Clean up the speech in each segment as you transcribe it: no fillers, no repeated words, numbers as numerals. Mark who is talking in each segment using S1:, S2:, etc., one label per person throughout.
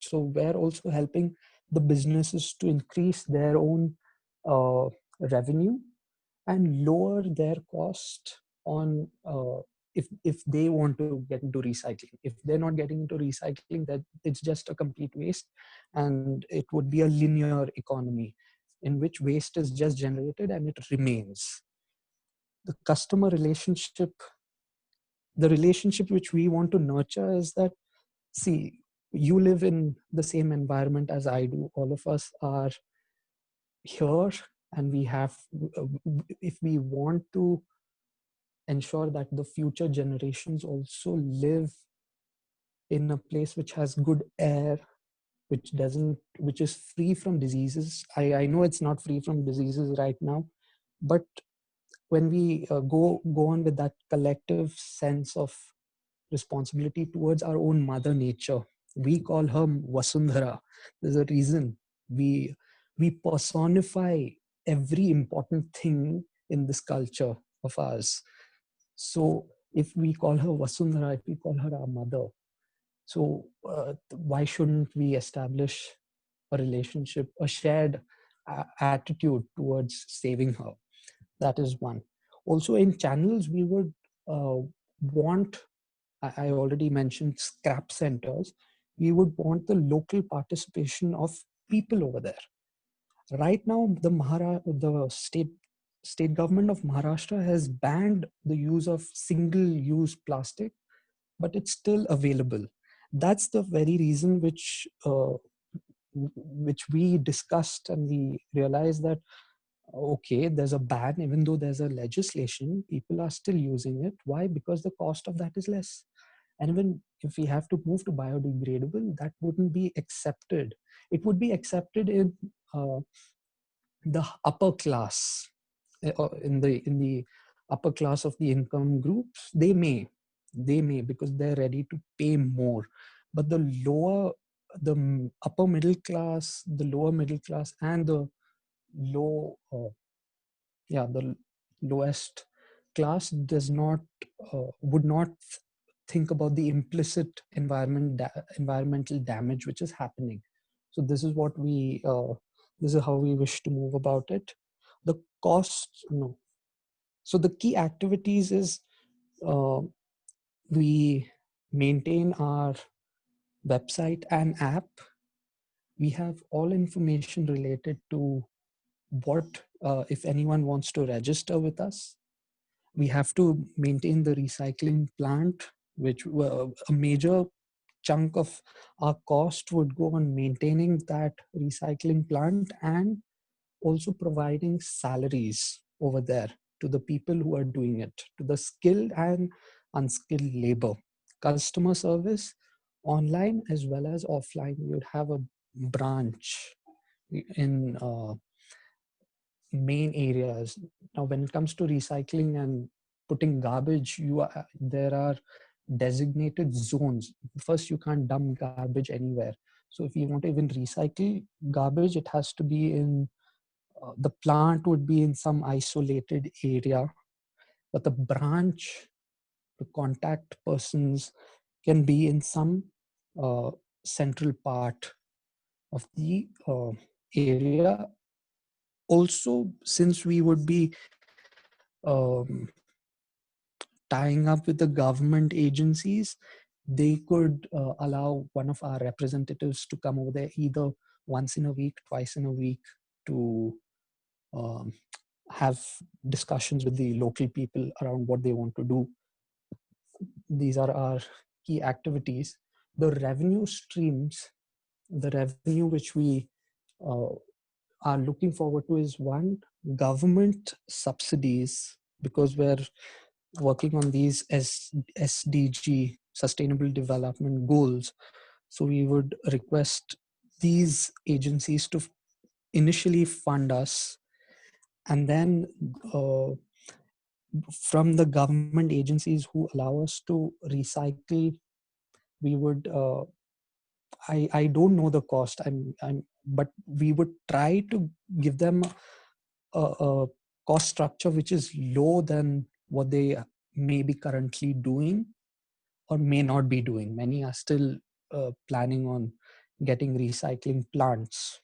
S1: So we're also helping the businesses to increase their own revenue and lower their cost on if they want to get into recycling. If they're not getting into recycling, that it's just a complete waste, and it would be a linear economy in which waste is just generated and it remains. The customer relationship, the relationship which we want to nurture is that, see, you live in the same environment as I do. All of us are here, and we have, if we want to ensure that the future generations also live in a place which has good air, which is free from diseases. I know it's not free from diseases right now, but when we go on with that collective sense of responsibility towards our own mother nature, we call her Vasundhara. There's a reason we personify every important thing in this culture of ours. So if we call her Vasundhara, if we call her our mother, so why shouldn't we establish a relationship, a shared attitude towards saving her? That is one. Also in channels, we would want, I already mentioned scrap centers, we would want the local participation of people over there. Right now, the state government of Maharashtra has banned the use of single-use plastic, but it's still available. That's the very reason which we discussed, and we realized that okay, there's a ban, even though there's a legislation, people are still using it. Why? Because the cost of that is less. And even if we have to move to biodegradable, that wouldn't be accepted. It would be accepted in the upper class, in the upper class of the income groups. They may because they're ready to pay more. But the upper middle class, the lower middle class, and the low the lowest class would not think about the implicit environmental damage which is happening. So this is how we wish to move about it. The cost, no. So the key activities is we maintain our website and app. We have all information related to what if anyone wants to register with us. We have to maintain the recycling plant, which a major chunk of our cost would go on maintaining that recycling plant, and also providing salaries over there to the people who are doing it, to the skilled and unskilled labor. Customer service online as well as offline. We would have a branch in main areas. Now, when it comes to recycling and putting garbage, there are designated zones. First, you can't dump garbage anywhere. So if you want to even recycle garbage, it has to be in the plant would be in some isolated area, but the branch, the contact persons can be in some central part of the area. Also, since we would be um, tying up with the government agencies, they could allow one of our representatives to come over there either once in a week, twice in a week, to um, have discussions with the local people around what they want to do. These are our key activities. The revenue streams, the revenue which we uh, are looking forward to is one, government subsidies, because we're working on these SDG, Sustainable Development Goals. So we would request these agencies to initially fund us, and then from the government agencies who allow us to recycle, we would I don't know the cost, but we would try to give them a cost structure which is low than what they may be currently doing or may not be doing. Many are still planning on getting recycling plants.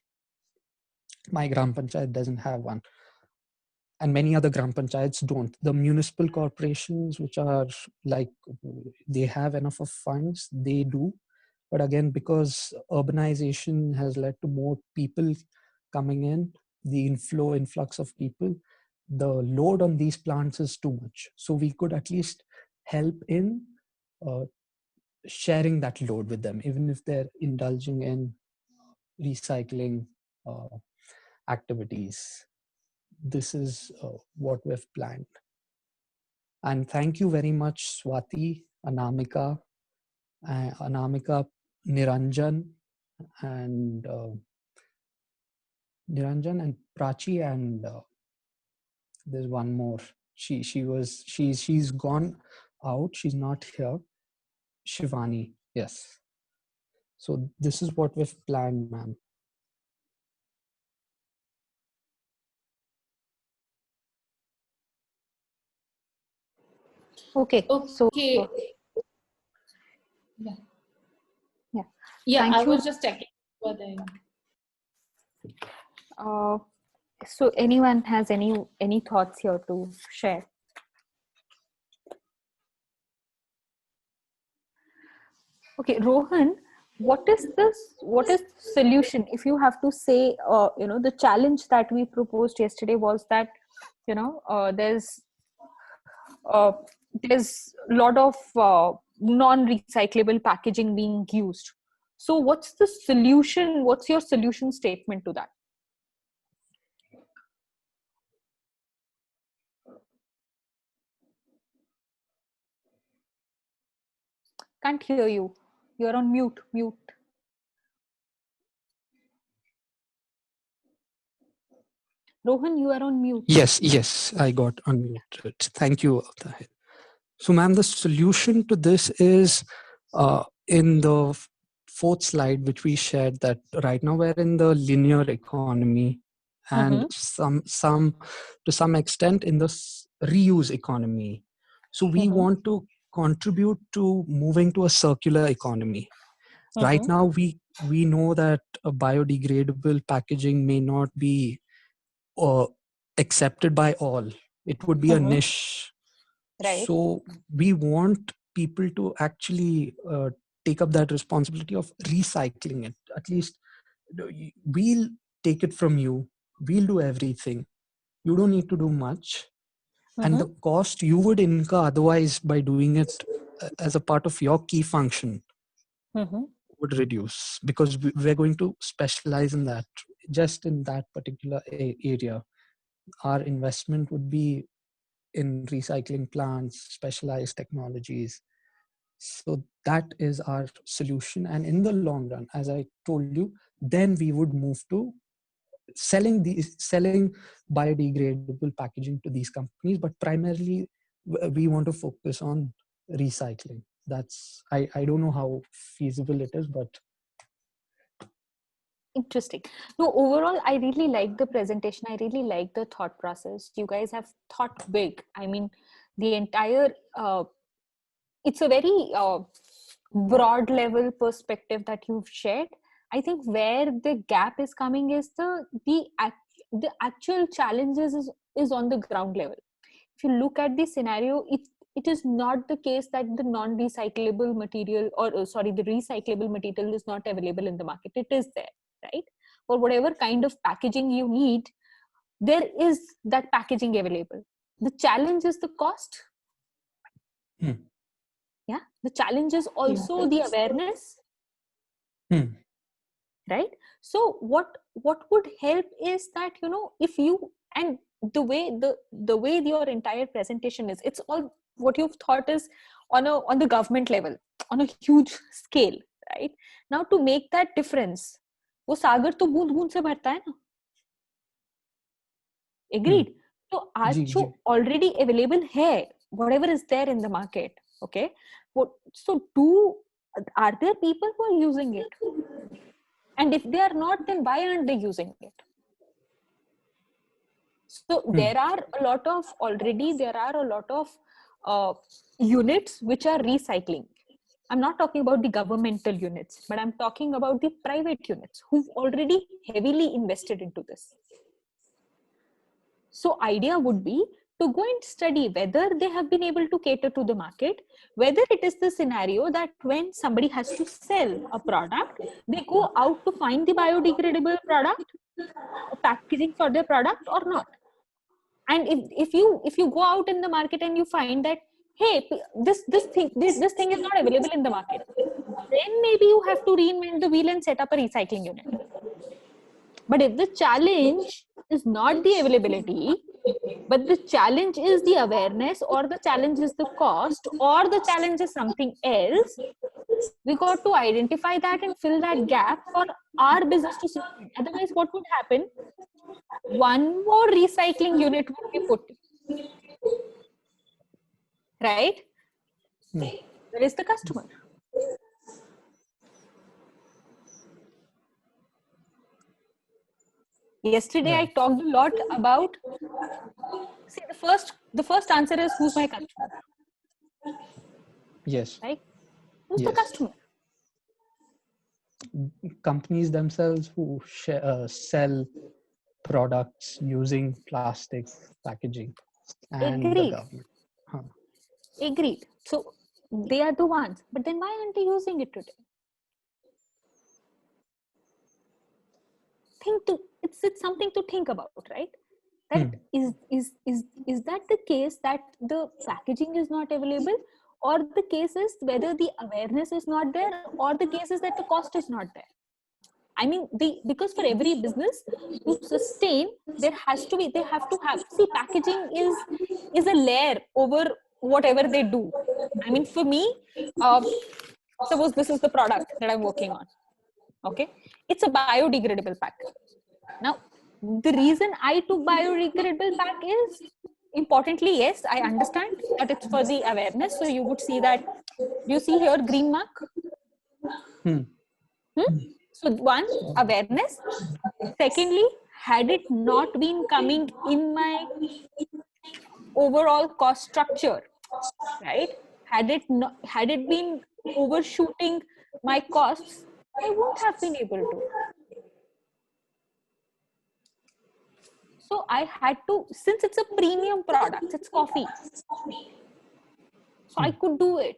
S1: My gram panchayat doesn't have one, and many other gram panchayats don't. The municipal corporations, which are like, they have enough of funds, they do. But again, because urbanization has led to more people coming in, the influx of people, the load on these plants is too much. So we could at least help in uh, sharing that load with them, even if they're indulging in recycling activities. This is what we've planned. And thank you very much, Swati, Anamika, Niranjan, and Prachi, and there's one more. She's gone out. She's not here. Shivani, yes. So this is what we've planned, ma'am.
S2: Okay. So
S3: Okay. Yeah.
S2: yeah.
S3: Yeah,
S2: Thank
S3: I
S2: you.
S3: was just checking whether.
S2: So anyone has any thoughts here to share? Okay, Rohan, what is solution? If you have to say, the challenge that we proposed yesterday was that, there's a lot of non-recyclable packaging being used. So what's the solution? What's your solution statement to that? Can't hear you. You're on mute. Rohan, you are on mute.
S1: Yes, I got unmuted. Thank you, Tahir. So, ma'am, the solution to this is in the fourth slide, which we shared, that right now we're in the linear economy, and to some extent in the reuse economy. So we want to contribute to moving to a circular economy. Right now, we know that a biodegradable packaging may not be accepted by all. It would be a niche.
S2: Right.
S1: So we want people to actually take up that responsibility of recycling it. At least we'll take it from you. We'll do everything. You don't need to do much. And the cost you would incur otherwise by doing it as a part of your key function would reduce, because we're going to specialize in that, just in that particular area. Our investment would be in recycling plants, specialized technologies. So that is our solution. And in the long run, as I told you, then we would move to selling biodegradable packaging to these companies. But primarily, we want to focus on recycling. That's, I don't know how feasible it is, but
S2: Interesting. No, overall, I really like the presentation. I really like the thought process. You guys have thought big. I mean, the entire, it's a very broad level perspective that you've shared. I think where the gap is coming is the actual challenges is on the ground level. If you look at the scenario, it is not the case that the non-recyclable material, or sorry, the recyclable material is not available in the market. It is there, right? For whatever kind of packaging you need, there is that packaging available. The challenge is the cost. Yeah, the challenge is also the awareness. Right? So what would help is that, if you, and the way your entire presentation is, it's all what you've thought is on the government level, on a huge scale, right? Now to make that difference, वो सागर तो बूंद बूंद से भरता है ना. Agreed. So आज जो already available है, whatever is there in the market, okay, so are there people who are using it? And if they are not, then why aren't they using it? So there are a lot of units which are recycling. I'm not talking about the governmental units, but I'm talking about the private units who've already heavily invested into this. So idea would be to go and study whether they have been able to cater to the market, whether it is the scenario that when somebody has to sell a product, they go out to find the biodegradable product or packaging for their product or not. And if you go out in the market and you find that, hey, this thing is not available in the market, then maybe you have to reinvent the wheel and set up a recycling unit. But if the challenge is not the availability, but the challenge is the awareness, or the challenge is the cost, or the challenge is something else, we got to identify that and fill that gap for our business to succeed. Otherwise, what would happen? One more recycling unit would be put, right? Where is the customer? Yesterday, I talked a lot about, see, the first answer is, who's my customer?
S1: Yes.
S2: Right? Who's the customer?
S1: Companies themselves who sell products using plastic packaging, and the
S2: Agreed.
S1: government.
S2: Agreed. So they are the ones. But then why aren't they using it today? It's something to think about, right? That is that the case that the packaging is not available, or the case is whether the awareness is not there, or the case is that the cost is not there? I mean, because for every business to sustain, they have to have, see, packaging is a layer over whatever they do. I mean, for me, suppose this is the product that I'm working on. Okay, it's a biodegradable pack. Now, the reason I took biodegradable pack is, importantly, yes, I understand that it's for the awareness. So you would see that, you see here green mark. So one, awareness. Secondly, had it not been coming in my overall cost structure, right? Had it been overshooting my costs, I wouldn't have been able to. So I had to, since it's a premium product, it's coffee, so I could do it.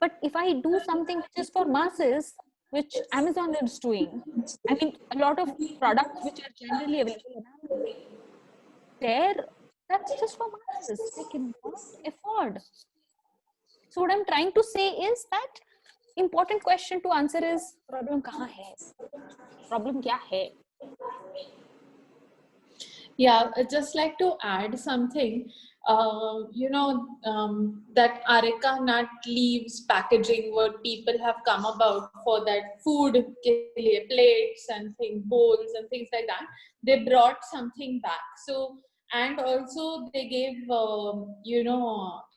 S2: But if I do something which is for masses, which Amazon is doing, I mean, a lot of products which are generally available on Amazon, that's just for masses. They cannot afford. So what I'm trying to say is that important question to answer is, problem kahan hai? Problem kya hai?
S3: Yeah, I'd just like to add something. That areca nut leaves packaging, what people have come about for that food ke liye, plates and things, bowls and things like that. They brought something back. So, and also they gave,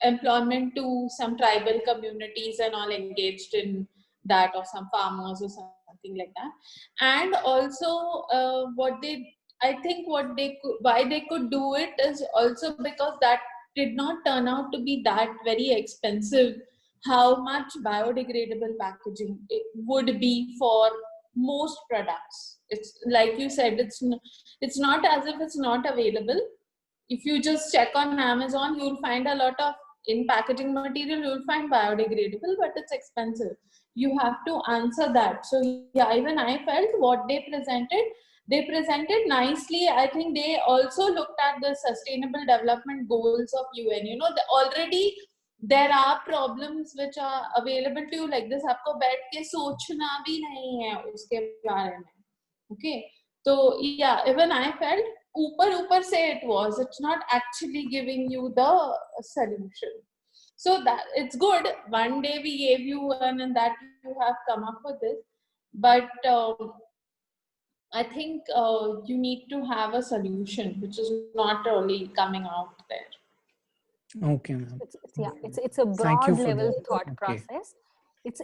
S3: employment to some tribal communities and all engaged in that, or some farmers or something like that. And also, I think why they could do it is also because that did not turn out to be that very expensive. How much biodegradable packaging it would be for most products? It's like you said, it's not as if it's not available. If you just check on Amazon, you'll find a lot of, in packaging material, you'll find biodegradable, but it's expensive. You have to answer that. So yeah, even I felt what they presented nicely. I think they also looked at the sustainable development goals of UN. Already there are problems which are available to you like this. आपको बैठ के सोचना भी नहीं है उसके बारे में. Okay. So yeah, even I felt ऊपर say it was. It's not actually giving you the solution. So that it's good. One day we gave you one, and that you have come up with this. But I think you need to have a solution, which is not really coming out there.
S1: Okay, ma'am.
S2: It's a broad level thought process. It's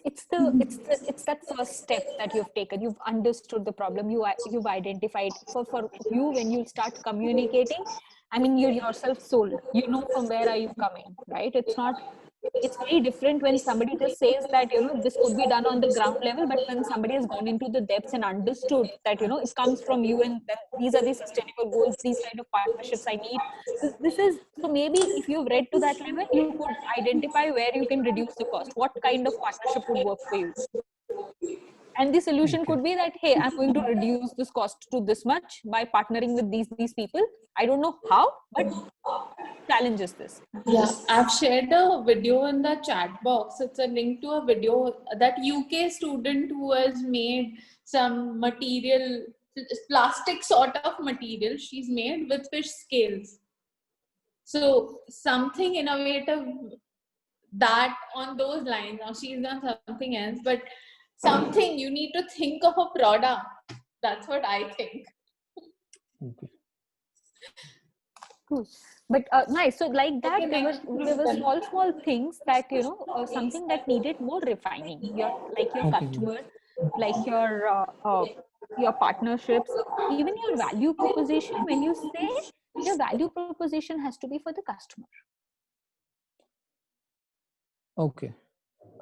S2: that first step that you've taken. You've understood the problem. You've identified. For you, when you start communicating, I mean, you're yourself sold. You know from where are you coming, right? It's not It's very different when somebody just says that, this could be done on the ground level, but when somebody has gone into the depths and understood that, it comes from you, and that these are the sustainable goals, these kind of partnerships I need. This is, so maybe if you've read to that level, you could identify where you can reduce the cost, what kind of partnership would work for you. And the solution could be that, hey, I'm going to reduce this cost to this much by partnering with these people. I don't know how, but challenge is this.
S3: Yeah, I've shared a video in the chat box. It's a link to a video that UK student who has made some material, plastic sort of material she's made with fish scales. So something innovative that on those lines. Now she's done something else, but something you need to think of a product. That's what I think.
S1: Okay.
S2: Cool. But nice. So like that,
S3: Okay,
S2: there
S3: next,
S2: were small things that, something that needed more refining. Your
S1: Okay.
S2: customer, like your partnerships, even your value proposition. When you say your value proposition has to be for the customer.
S1: Okay.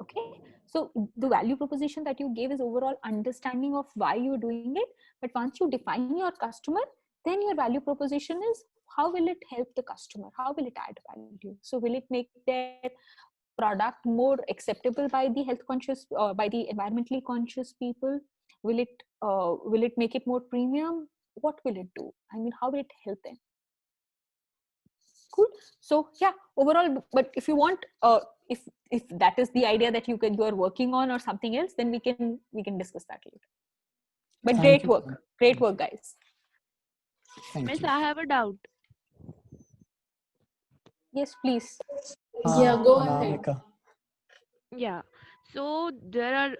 S2: Okay. So the value proposition that you gave is overall understanding of why you're doing it. But once you define your customer, then your value proposition is how will it help the customer? How will it add value? So will it make their product more acceptable by the health conscious, by the environmentally conscious people? Will it make it more premium? What will it do? I mean, how will it help them? Cool. So yeah, overall, but if you want, if that is the idea that you are working on or something else, then we can discuss that later. But
S1: Thank
S2: great work, guys.
S1: Thank
S4: Miss,
S1: you.
S4: I have a doubt.
S2: Yes, please.
S3: Yeah, go ahead.
S1: Anamika.
S4: Yeah. So there are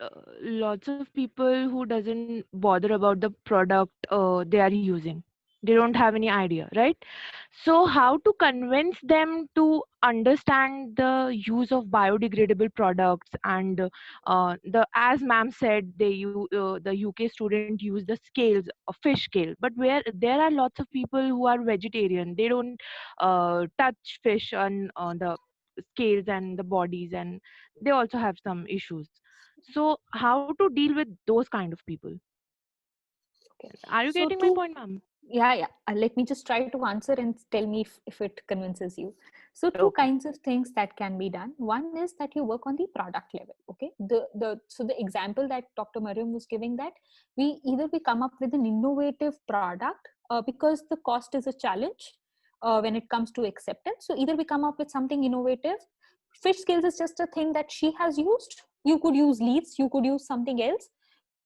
S4: lots of people who doesn't bother about the product they are using. They don't have any idea, right? So how to convince them to understand the use of biodegradable products and the, as ma'am said, the UK student use the scales, a fish scale, but where there are lots of people who are vegetarian, they don't touch fish on the scales and the bodies, and they also have some issues. So how to deal with those kind of people?
S2: Okay.
S4: Are you
S2: So
S4: getting my point, ma'am?
S2: yeah. Let me just try to answer and tell me if it convinces you. So two
S4: Okay.
S2: kinds of things that can be done. One is that you work on the product level. Okay. So the example that Dr. Mariam was giving, that we come up with an innovative product because the cost is a challenge when it comes to acceptance. So either we come up with something innovative. Fish scales is just a thing that she has used. You could use leaves. You could use something else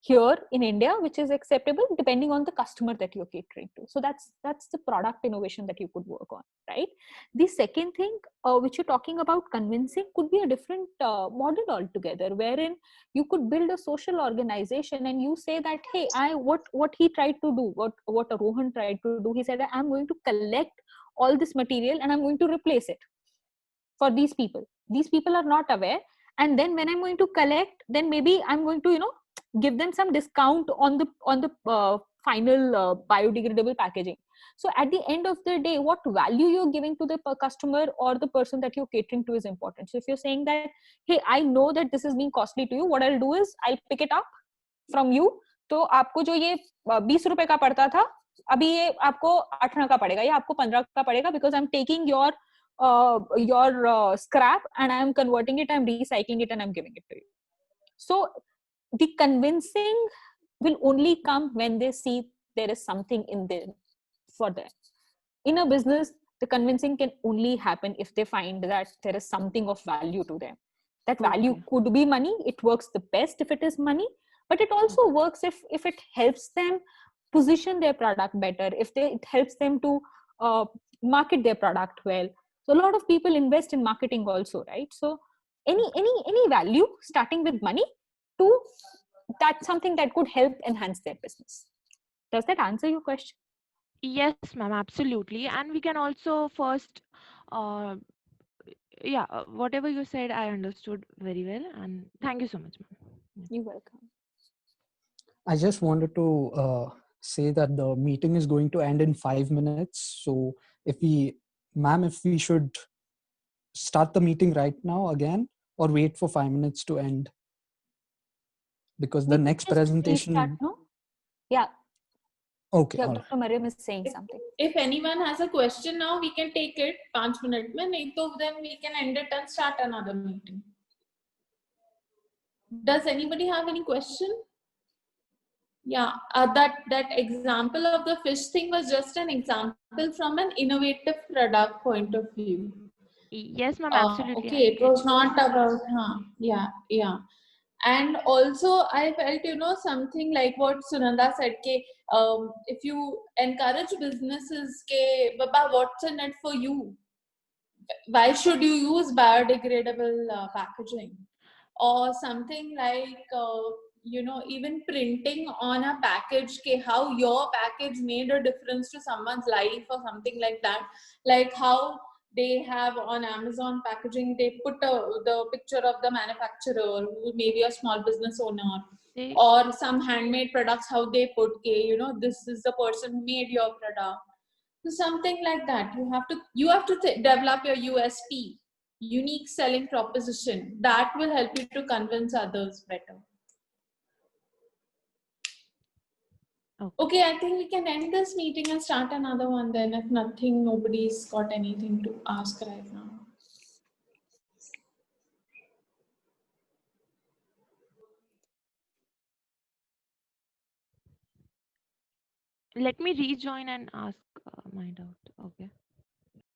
S2: here in India, which is acceptable depending on the customer that you're catering to. So that's the product innovation that you could work on, right? The second thing, which you're talking about convincing, could be a different model altogether, wherein you could build a social organization and you say that, hey, what he tried to do, what Rohan tried to do, he said, I'm going to collect all this material and I'm going to replace it for these people. These people are not aware, and then when I'm going to collect, then maybe I'm going to give them some discount on the final biodegradable packaging. So at the end of the day, what value you're giving to the customer or the person that you're catering to is important. So if you're saying that, hey, I know that this is being costly to you, what I'll do is I'll pick it up from you. तो आपको जो ये 20 रुपए का पड़ता था, अभी ये आपको 8 आना का पड़ेगा, या आपको 15 का पड़ेगा, because I'm taking your scrap and I'm converting it, I'm recycling it, and I'm giving it to you. So the convincing will only come when they see there is something in there for them. In a business, the convincing can only happen if they find that there is something of value to them. That value
S4: Okay.
S2: could be money. It works the best if it is money, but it also works if it helps them position their product better, if it helps them to market their product well. So a lot of people invest in marketing also, right? So any value starting with money to, that's something that could help enhance their business. Does that answer your question?
S4: Yes, ma'am, absolutely. And we can also first, uh, yeah, whatever you said, I understood very well. And thank you so much, ma'am.
S2: You're welcome.
S1: I just wanted to say that the meeting is going to end in 5 minutes. So if we, ma'am, if we should start the meeting right now again, or wait for 5 minutes to end? Because the
S2: We
S1: next
S2: just restart,
S1: presentation.
S2: no? Yeah,
S1: Okay,
S2: yeah.
S1: all right.
S2: Dr. Mariam is saying something.
S3: If anyone has a question now, we can take it 5 minutes में, नहीं तो then we can end it and start another meeting. Does anybody have any question? Yeah, that example of the fish thing was just an example from an innovative product point of view.
S4: Yes, ma'am, absolutely.
S3: Okay, it was not about, yeah. And also I felt, something like what Sunanda said, if you encourage businesses, Baba, what's in it for you? Why should you use biodegradable packaging? Or something like, even printing on a package, how your package made a difference to someone's life or something like that. Like how they have on Amazon packaging, they put the picture of the manufacturer, who may be a small business owner, or some handmade products, how they put, this is the person who made your product. So something like that. You have to develop your USP, unique selling proposition, that will help you to convince others better. Okay, I think we can end this meeting and start another one then, if nobody's got anything to ask right now.
S4: Let me rejoin and ask my doubt. Okay.